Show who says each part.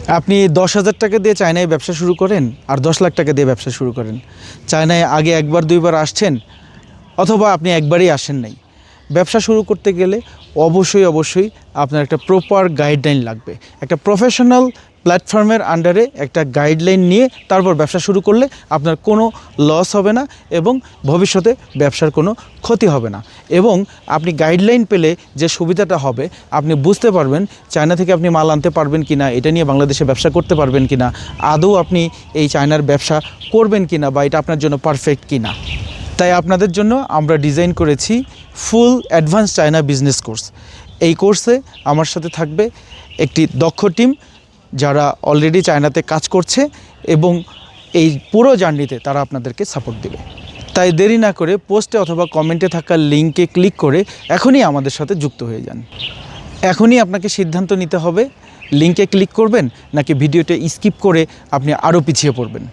Speaker 1: আপনি 10,000 টাকা দিয়ে চায়নায় ব্যবসা শুরু করেন আর 10 লাখ টাকা দিয়ে ব্যবসা শুরু করেন, চায়নায় আগে একবার দুইবার আসছেন অথবা আপনি একবারই আসেন নাই। ব্যবসা শুরু করতে গেলে অবশ্যই আপনার একটা প্রপার গাইডলাইন লাগবে। একটা প্রফেশনাল প্ল্যাটফর্মের আন্ডারে একটা গাইডলাইন নিয়ে তারপর ব্যবসা শুরু করলে আপনার কোনো লস হবে না এবং ভবিষ্যতে ব্যবসার কোনো ক্ষতি হবে না। এবং আপনি গাইডলাইন পেলে যে সুবিধাটা হবে, আপনি বুঝতে পারবেন চায়না থেকে আপনি মাল আনতে পারবেন কি না, এটা নিয়ে বাংলাদেশে ব্যবসা করতে পারবেন কি না, আদৌ আপনি এই চায়নার ব্যবসা করবেন কি না, বা এটা আপনার জন্য পারফেক্ট কি না। তাই আপনাদের জন্য আমরা ডিজাইন করেছি ফুল অ্যাডভান্স চায়না বিজনেস কোর্স। এই কোর্সে আমার সাথে থাকবে একটি দক্ষ টিম যারা অলরেডি চায়নাতে কাজ করছে এবং এই পুরো জার্নিতে তারা আপনাদেরকে সাপোর্ট দেবে। তাই দেরি না করে পোস্টে অথবা কমেন্টে থাকা লিঙ্কে ক্লিক করে এখনই আমাদের সাথে যুক্ত হয়ে যান। এখনই আপনাকে সিদ্ধান্ত নিতে হবে লিঙ্কে ক্লিক করবেন নাকি ভিডিওটা স্কিপ করে আপনি আরও পিছিয়ে পড়বেন।